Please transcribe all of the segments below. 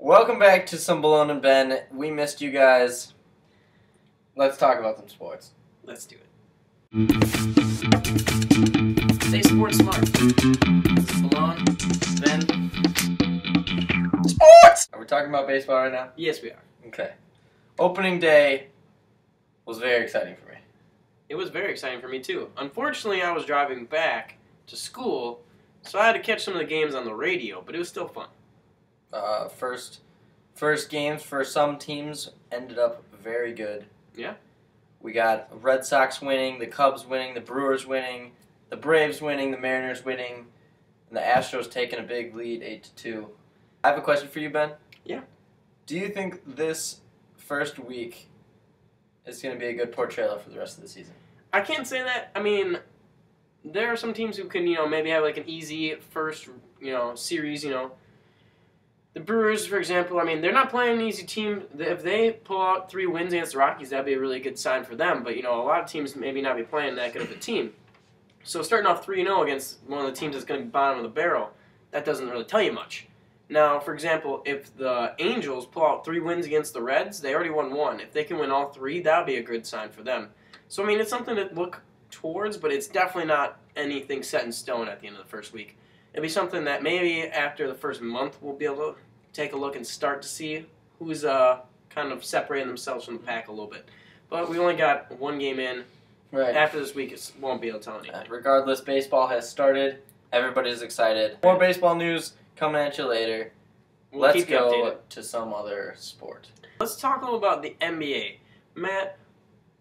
Welcome back to some Baloun and Ben. We missed you guys. Let's talk about some sports. Let's do it. Stay sports smart. Baloun, Ben. Sports! Are we talking about baseball right now? Yes, we are. Okay. Opening day was very exciting for me. It was very exciting for me, too. Unfortunately, I was driving back to school, so I had to catch some of the games on the radio, but it was still fun. First games for some teams ended up very good. Yeah. We got Red Sox winning, the Cubs winning, the Brewers winning, the Braves winning, the Mariners winning, and the Astros taking a big lead, 8-2. I have a question for you, Ben. Yeah. Do you think this first week is going to be a good portrayal for the rest of the season? I can't say that. I mean, there are some teams who can, maybe have like an easy first, series, The Brewers, for example, I mean, they're not playing an easy team. If they pull out 3 wins against the Rockies, that'd be a really good sign for them. But, a lot of teams maybe not be playing that good of a team. So starting off 3-0 against one of the teams that's going to be bottom of the barrel, that doesn't really tell you much. Now, for example, if the Angels pull out 3 wins against the Reds, they already won 1. If they can win all 3, that would be a good sign for them. So, I mean, it's something to look towards, but it's definitely not anything set in stone at the end of the first week. It'll be something that maybe after the first month we'll be able to take a look and start to see who's kind of separating themselves from the pack a little bit. But we only got 1 game in. Right. After this week, it won't be able to tell anything. Regardless, baseball has started. Everybody's excited. More baseball news coming at you later. Let's go to some other sport. Let's talk a little about the NBA. Matt,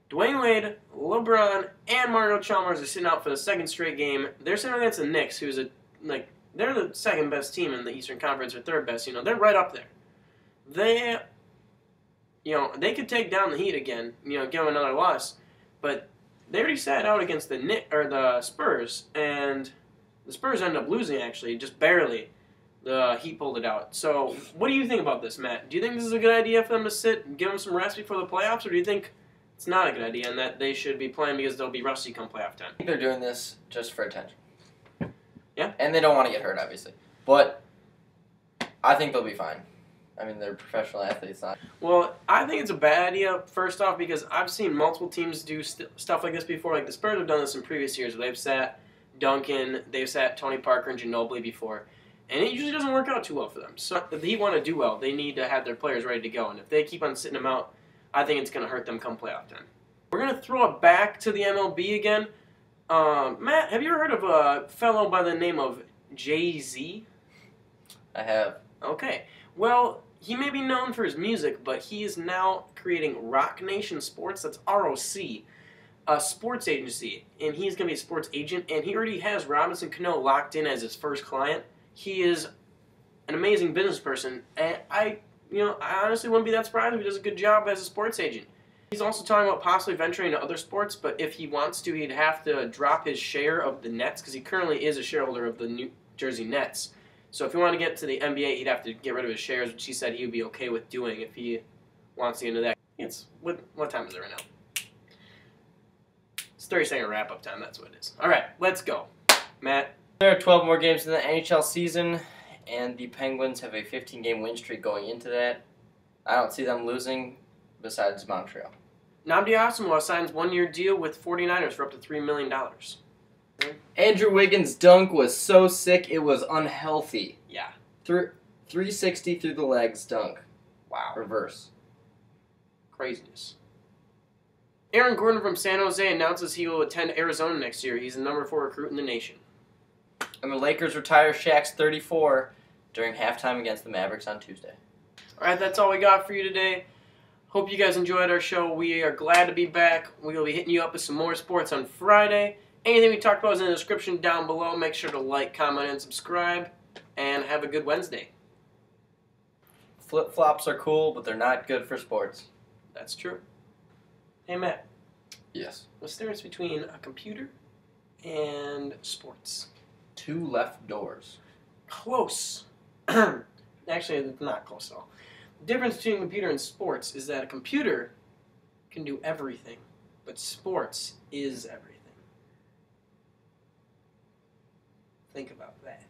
Dwayne Wade, LeBron, and Mario Chalmers are sitting out for the second straight game. They're sitting against the Knicks, who's they're the second best team in the Eastern Conference, or third best. They're right up there. They could take down the Heat again. Give them another loss, but they already sat out against the Spurs, and the Spurs ended up losing actually, just barely. The Heat pulled it out. So, what do you think about this, Matt? Do you think this is a good idea for them to sit and give them some rest before the playoffs, or do you think it's not a good idea and that they should be playing because they'll be rusty come playoff time? I think they're doing this just for attention. Yeah. And they don't want to get hurt, obviously. But I think they'll be fine. I mean, they're professional athletes. Well, I think it's a bad idea, first off, because I've seen multiple teams do stuff like this before. Like, the Spurs have done this in previous years where they've sat Duncan, they've sat Tony Parker and Ginobili before. And it usually doesn't work out too well for them. So if they want to do well, they need to have their players ready to go. And if they keep on sitting them out, I think it's going to hurt them come playoff time. We're going to throw it back to the MLB again. Matt, have you ever heard of a fellow by the name of Jay-Z? I have. Okay. Well, he may be known for his music, but he is now creating Rock Nation Sports. That's ROC, a sports agency. And he's going to be a sports agent. And he already has Robinson Cano locked in as his first client. He is an amazing business person, and I honestly wouldn't be that surprised if he does a good job as a sports agent. He's also talking about possibly venturing into other sports, but if he wants to, he'd have to drop his share of the Nets, because he currently is a shareholder of the New Jersey Nets. So if he wanted to get to the NBA, he'd have to get rid of his shares, which he said he would be okay with doing if he wants to get into that. What time is it right now? It's 30-second wrap-up time, that's what it is. All right, let's go. Matt? There are 12 more games in the NHL season, and the Penguins have a 15-game win streak going into that. I don't see them losing besides Montreal. Nnamdi Asomugha signs 1-year deal with 49ers for up to $3 million. Andrew Wiggins' dunk was so sick it was unhealthy. Yeah. 360 through the legs dunk. Wow. Reverse. Craziness. Aaron Gordon from San Jose announces he will attend Arizona next year. He's the number 4 recruit in the nation. And the Lakers retire Shaq's 34 during halftime against the Mavericks on Tuesday. All right, that's all we got for you today. Hope you guys enjoyed our show. We are glad to be back. We will be hitting you up with some more sports on Friday. Anything we talked about is in the description down below. Make sure to like, comment, and subscribe. And have a good Wednesday. Flip-flops are cool, but they're not good for sports. That's true. Hey, Matt. Yes. What's the difference between a computer and sports? 2 left doors. Close. Actually, it's not close at all. The difference between a computer and sports is that a computer can do everything, but sports is everything. Think about that.